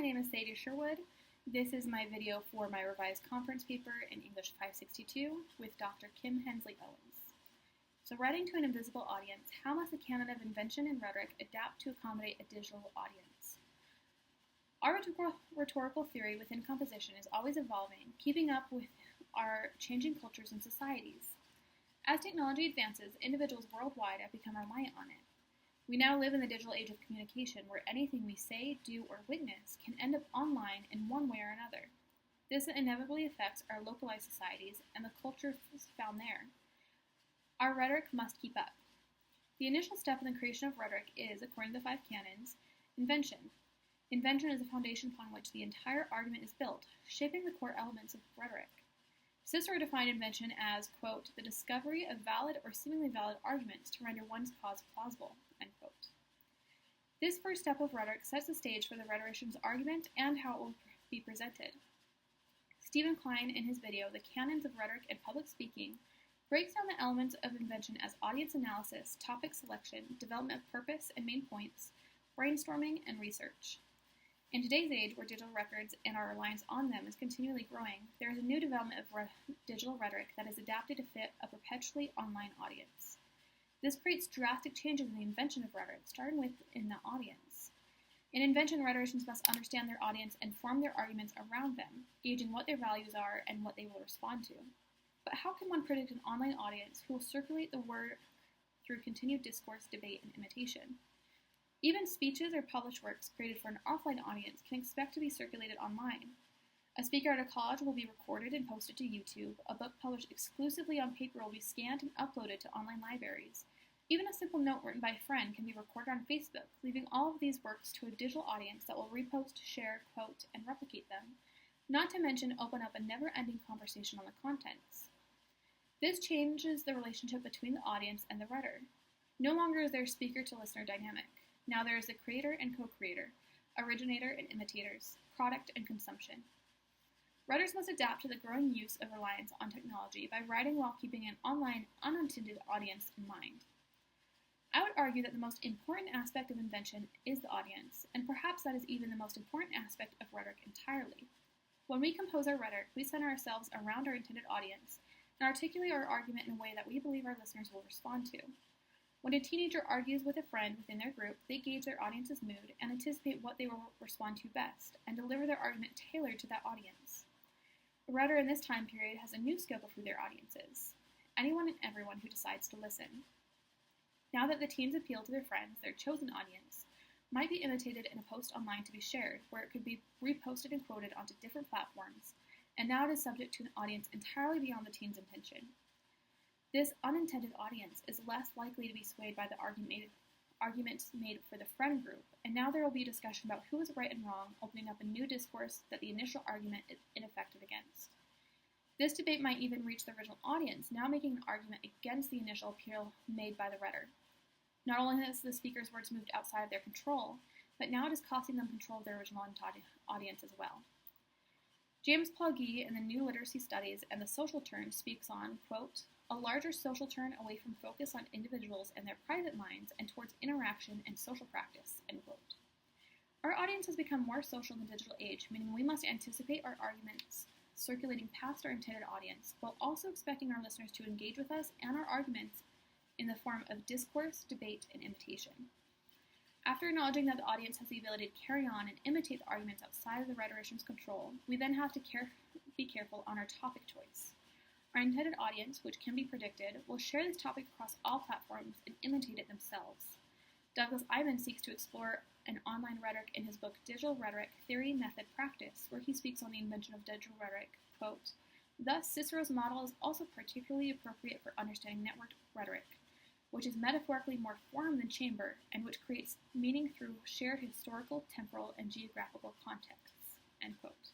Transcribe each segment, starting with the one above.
my name is Sadee Sherwood. This is my video for my revised conference paper in English 562 with Dr. Kim Hensley Owens. So, writing to an invisible audience, how must the canon of invention and rhetoric adapt to accommodate a digital audience? Our rhetorical theory within composition is always evolving, keeping up with our changing cultures and societies. As technology advances, individuals worldwide have become reliant on it. We now live in the digital age of communication where anything we say, do, or witness can end up online in one way or another. This inevitably affects our localized societies and the cultures found there. Our rhetoric must keep up. The initial step in the creation of rhetoric is, according to the 5 canons, invention. Invention is the foundation upon which the entire argument is built, shaping the core elements of rhetoric. Cicero defined invention as, quote, the discovery of valid or seemingly valid arguments to render one's cause plausible, end quote. This first step of rhetoric sets the stage for the rhetorician's argument and how it will be presented. Stephen Klein, in his video, The Canons of Rhetoric and Public Speaking, breaks down the elements of invention as audience analysis, topic selection, development of purpose and main points, brainstorming, and research. In today's age, where digital records and our reliance on them is continually growing, there is a new development of digital rhetoric that is adapted to fit a perpetually online audience. This creates drastic changes in the invention of rhetoric, starting within the audience. In invention, rhetoricians must understand their audience and form their arguments around them, gauging what their values are and what they will respond to. But how can one predict an online audience who will circulate the word through continued discourse, debate, and imitation? Even speeches or published works created for an offline audience can expect to be circulated online. A speaker at a college will be recorded and posted to YouTube. A book published exclusively on paper will be scanned and uploaded to online libraries. Even a simple note written by a friend can be recorded on Facebook, leaving all of these works to a digital audience that will repost, share, quote, and replicate them, not to mention open up a never-ending conversation on the contents. This changes the relationship between the audience and the writer. No longer is there a speaker-to-listener dynamic. Now there is a creator and co-creator, originator and imitators, product and consumption. Writers must adapt to the growing use of reliance on technology by writing while keeping an online, unintended audience in mind. I would argue that the most important aspect of invention is the audience, and perhaps that is even the most important aspect of rhetoric entirely. When we compose our rhetoric, we center ourselves around our intended audience and articulate our argument in a way that we believe our listeners will respond to. When a teenager argues with a friend within their group, they gauge their audience's mood and anticipate what they will respond to best, and deliver their argument tailored to that audience. A writer in this time period has a new scope of who their audience is: anyone and everyone who decides to listen. Now that the teens appeal to their friends, their chosen audience might be imitated in a post online to be shared, where it could be reposted and quoted onto different platforms, and now it is subject to an audience entirely beyond the teen's intention. This unintended audience is less likely to be swayed by the arguments made for the friend group, and now there will be a discussion about who is right and wrong, opening up a new discourse that the initial argument is ineffective against. This debate might even reach the original audience, now making an argument against the initial appeal made by the writer. Not only has the speaker's words moved outside of their control, but now it is costing them control of their original audience as well. James Paul Gee, in the New Literacy Studies and the Social Turn, speaks on, quote, a larger social turn away from focus on individuals and their private minds and towards interaction and social practice, end quote. Our audience has become more social in the digital age, meaning we must anticipate our arguments circulating past our intended audience, while also expecting our listeners to engage with us and our arguments in the form of discourse, debate, and imitation. After acknowledging that the audience has the ability to carry on and imitate the arguments outside of the rhetorician's control, we then have to be careful on our topic choice. Our intended audience, which can be predicted, will share this topic across all platforms and imitate it themselves. Douglas Ivan seeks to explore an online rhetoric in his book Digital Rhetoric, Theory, Method, Practice, where he speaks on the invention of digital rhetoric, quote, thus Cicero's model is also particularly appropriate for understanding networked rhetoric, which is metaphorically more form than chamber, and which creates meaning through shared historical, temporal, and geographical contexts, end quote.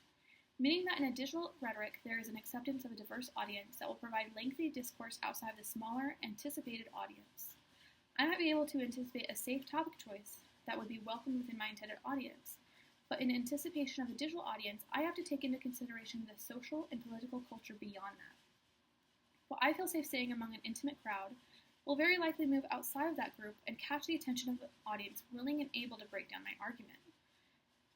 Meaning that in a digital rhetoric, there is an acceptance of a diverse audience that will provide lengthy discourse outside of the smaller, anticipated audience. I might be able to anticipate a safe topic choice that would be welcomed within my intended audience, but in anticipation of a digital audience, I have to take into consideration the social and political culture beyond that. What I feel safe saying among an intimate crowd will very likely move outside of that group and catch the attention of the audience willing and able to break down my argument.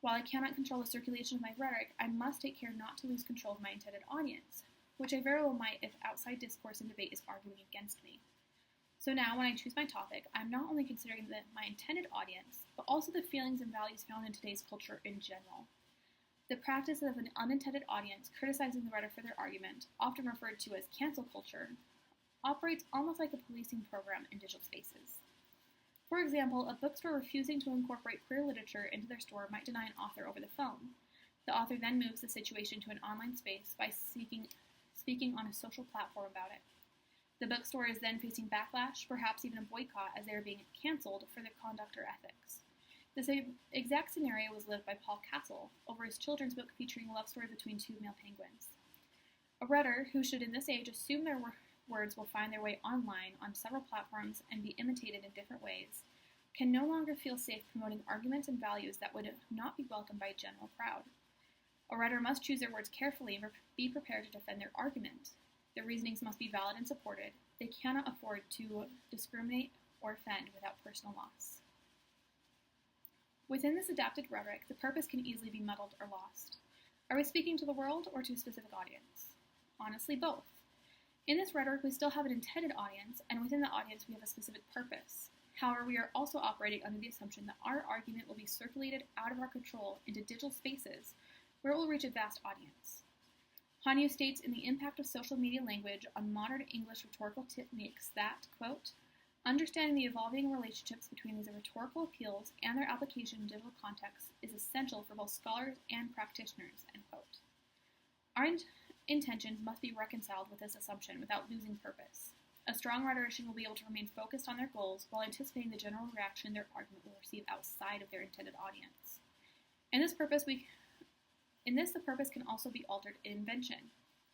While I cannot control the circulation of my rhetoric, I must take care not to lose control of my intended audience, which I very well might if outside discourse and debate is arguing against me. So now, when I choose my topic, I'm not only considering my intended audience, but also the feelings and values found in today's culture in general. The practice of an unintended audience criticizing the writer for their argument, often referred to as cancel culture, operates almost like a policing program in digital spaces. For example, a bookstore refusing to incorporate queer literature into their store might deny an author over the phone. The author then moves the situation to an online space by speaking on a social platform about it. The bookstore is then facing backlash, perhaps even a boycott, as they are being canceled for their conduct or ethics. The same exact scenario was lived by Paul Castle over his children's book featuring a love story between two male penguins. A writer who should in this age assume their words will find their way online on several platforms and be imitated in different ways, can no longer feel safe promoting arguments and values that would not be welcomed by a general crowd. A writer must choose their words carefully and be prepared to defend their argument. Their reasonings must be valid and supported. They cannot afford to discriminate or offend without personal loss. Within this adapted rhetoric, the purpose can easily be muddled or lost. Are we speaking to the world or to a specific audience? Honestly, both. In this rhetoric, we still have an intended audience, and within the audience, we have a specific purpose. However, we are also operating under the assumption that our argument will be circulated out of our control into digital spaces where it will reach a vast audience. Hanyu states in The Impact of Social Media Language on Modern English Rhetorical Techniques that, quote, understanding the evolving relationships between these rhetorical appeals and their application in digital contexts is essential for both scholars and practitioners, end quote. Our intentions must be reconciled with this assumption without losing purpose. A strong rhetorician will be able to remain focused on their goals while anticipating the general reaction their argument will receive outside of their intended audience. In this, the purpose can also be altered in invention.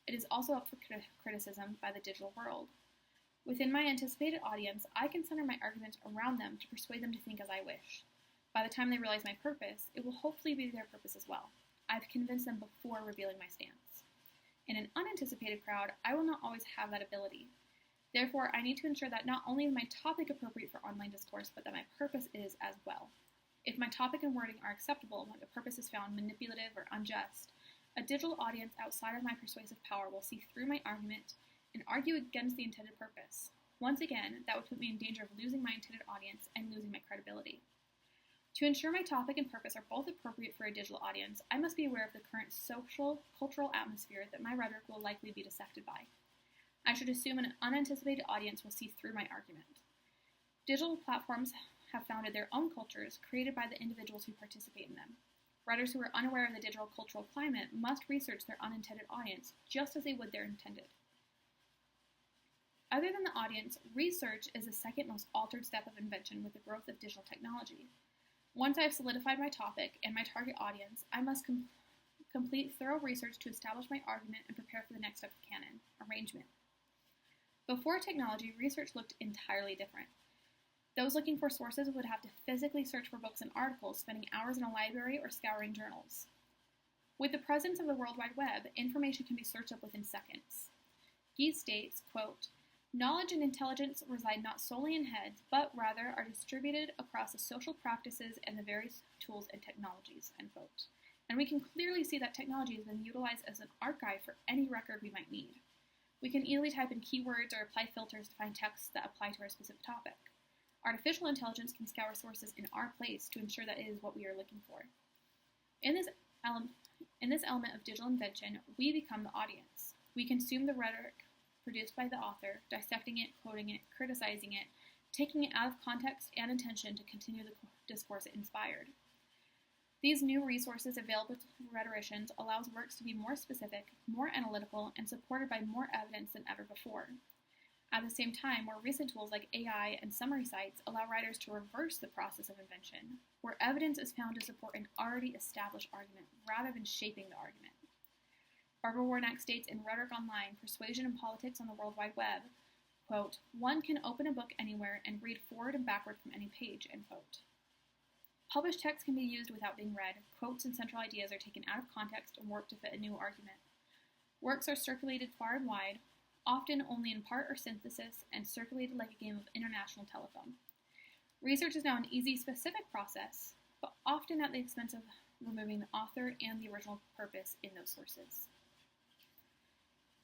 It is also up for criticism by the digital world. Within my anticipated audience, I can center my arguments around them to persuade them to think as I wish. By the time they realize my purpose, it will hopefully be their purpose as well. I've convinced them before revealing my stance. In an unanticipated crowd, I will not always have that ability. Therefore, I need to ensure that not only is my topic appropriate for online discourse, but that my purpose is as well. If my topic and wording are acceptable when the purpose is found manipulative or unjust, a digital audience outside of my persuasive power will see through my argument and argue against the intended purpose. Once again, that would put me in danger of losing my intended audience and losing my credibility. To ensure my topic and purpose are both appropriate for a digital audience, I must be aware of the current social, cultural atmosphere that my rhetoric will likely be dissected by. I should assume an unanticipated audience will see through my argument. Digital platforms have founded their own cultures, created by the individuals who participate in them. Writers who are unaware of the digital cultural climate must research their unintended audience, just as they would their intended. Other than the audience, research is the second most altered step of invention with the growth of digital technology. Once I have solidified my topic and my target audience, I must complete thorough research to establish my argument and prepare for the next step of canon, arrangement. Before technology, research looked entirely different. Those looking for sources would have to physically search for books and articles, spending hours in a library or scouring journals. With the presence of the World Wide Web, information can be searched up within seconds. Geese states, quote, knowledge and intelligence reside not solely in heads, but rather are distributed across the social practices and the various tools and technologies, end quote. And we can clearly see that technology has been utilized as an archive for any record we might need. We can easily type in keywords or apply filters to find texts that apply to our specific topic. Artificial intelligence can scour sources in our place to ensure that it is what we are looking for. In this element of digital invention, we become the audience. We consume the rhetoric produced by the author, dissecting it, quoting it, criticizing it, taking it out of context and intention to continue the discourse it inspired. These new resources available to rhetoricians allows works to be more specific, more analytical, and supported by more evidence than ever before. At the same time, more recent tools like AI and summary sites allow writers to reverse the process of invention, where evidence is found to support an already established argument rather than shaping the argument. Barbara Warnock states in Rhetoric Online, Persuasion and Politics on the World Wide Web, quote, one can open a book anywhere and read forward and backward from any page, end quote. Published text can be used without being read. Quotes and central ideas are taken out of context and warped to fit a new argument. Works are circulated far and wide, often only in part or synthesis, and circulated like a game of international telephone. Research is now an easy, specific process, but often at the expense of removing the author and the original purpose in those sources.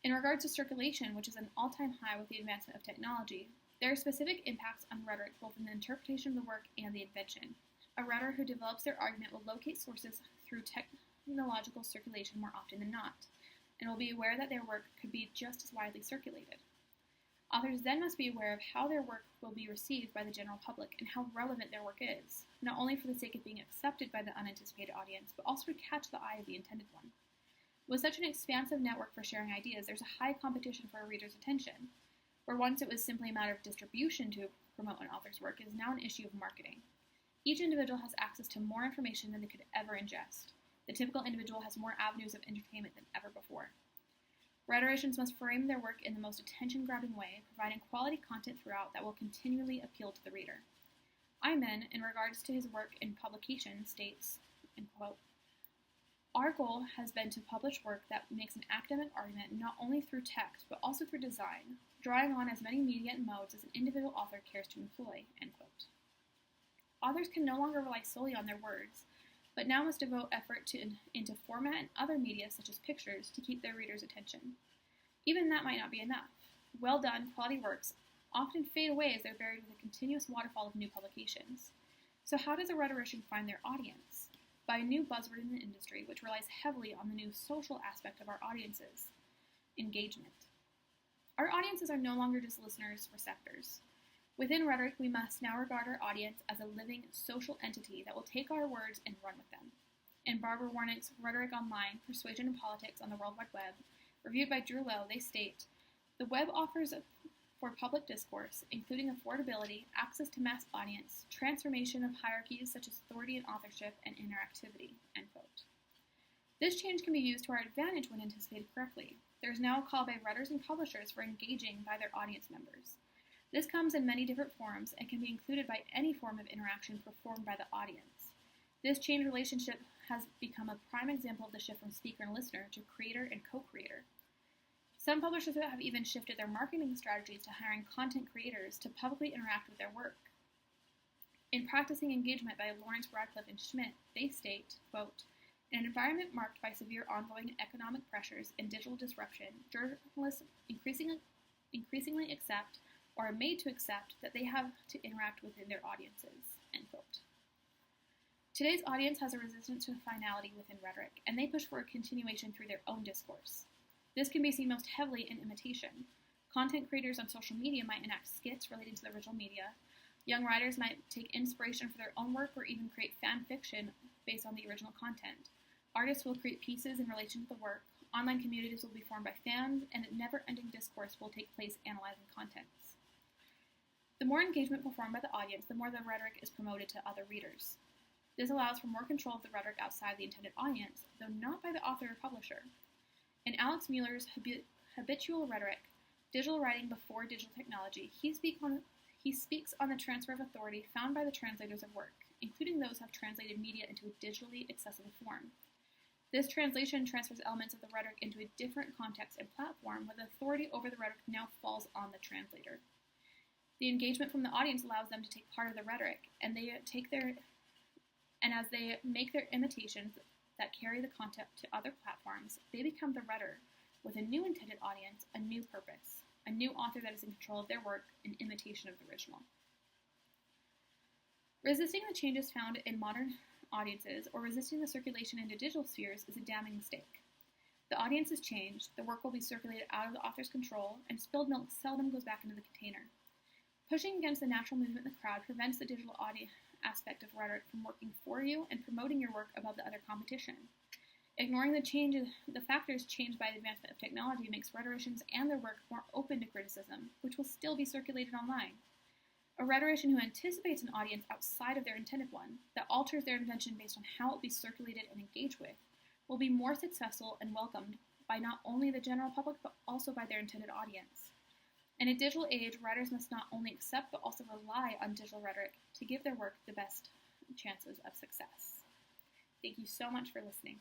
In regards to circulation, which is an all-time high with the advancement of technology, there are specific impacts on rhetoric both in the interpretation of the work and the invention. A writer who develops their argument will locate sources through technological circulation more often than not, and will be aware that their work could be just as widely circulated. Authors then must be aware of how their work will be received by the general public and how relevant their work is, not only for the sake of being accepted by the unanticipated audience, but also to catch the eye of the intended one. With such an expansive network for sharing ideas, there's a high competition for a reader's attention, where once it was simply a matter of distribution to promote an author's work, it is now an issue of marketing. Each individual has access to more information than they could ever ingest. The typical individual has more avenues of entertainment than ever before. Rhetoricians must frame their work in the most attention-grabbing way, providing quality content throughout that will continually appeal to the reader. Iman, in regards to his work in publication, states, and quote, "Our goal has been to publish work that makes an academic argument not only through text, but also through design, drawing on as many media and modes as an individual author cares to employ," end quote. Authors can no longer rely solely on their words, but now must devote effort into format and other media such as pictures to keep their readers' attention. Even that might not be enough. Well-done, quality works often fade away as they're buried with a continuous waterfall of new publications. So how does a rhetorician find their audience? By a new buzzword in the industry, which relies heavily on the new social aspect of our audiences, engagement. Our audiences are no longer just listeners, receptors. Within rhetoric, we must now regard our audience as a living social entity that will take our words and run with them. In Barbara Warnick's Rhetoric Online, Persuasion and Politics on the World Wide Web, reviewed by Drew Lowe, they state, "The web offers for public discourse, including affordability, access to mass audience, transformation of hierarchies such as authority and authorship, and interactivity," end quote. This change can be used to our advantage when anticipated correctly. There is now a call by writers and publishers for engaging by their audience members. This comes in many different forms and can be included by any form of interaction performed by the audience. This changed relationship has become a prime example of the shift from speaker and listener to creator and co-creator. Some publishers have even shifted their marketing strategies to hiring content creators to publicly interact with their work. In Practicing Engagement by Lawrence Radcliffe and Schmidt, they state, quote, "In an environment marked by severe ongoing economic pressures and digital disruption, journalists increasingly accept or are made to accept that they have to interact within their audiences," end quote. Today's audience has a resistance to finality within rhetoric, and they push for a continuation through their own discourse. This can be seen most heavily in imitation. Content creators on social media might enact skits relating to the original media. Young writers might take inspiration for their own work or even create fan fiction based on the original content. Artists will create pieces in relation to the work. Online communities will be formed by fans, and a never-ending discourse will take place analyzing contents. The more engagement performed by the audience, the more the rhetoric is promoted to other readers. This allows for more control of the rhetoric outside the intended audience, though not by the author or publisher. In Alex Mueller's Habitual Rhetoric, Digital Writing Before Digital Technology, he speaks on the transfer of authority found by the translators of work, including those who have translated media into a digitally accessible form. This translation transfers elements of the rhetoric into a different context and platform, where the authority over the rhetoric now falls on the translator. The engagement from the audience allows them to take part of the rhetoric, and as they make their imitations that carry the content to other platforms, they become the rhetor with a new intended audience, a new purpose, a new author that is in control of their work, an imitation of the original. Resisting the changes found in modern audiences or resisting the circulation into digital spheres is a damning mistake. The audience has changed, the work will be circulated out of the author's control, and spilled milk seldom goes back into the container. Pushing against the natural movement in the crowd prevents the digital aspect of rhetoric from working for you and promoting your work above the other competition. Ignoring the factors changed by the advancement of technology makes rhetoricians and their work more open to criticism, which will still be circulated online. A rhetorician who anticipates an audience outside of their intended one, that alters their invention based on how it will be circulated and engaged with, will be more successful and welcomed by not only the general public, but also by their intended audience. In a digital age, writers must not only accept but also rely on digital rhetoric to give their work the best chances of success. Thank you so much for listening.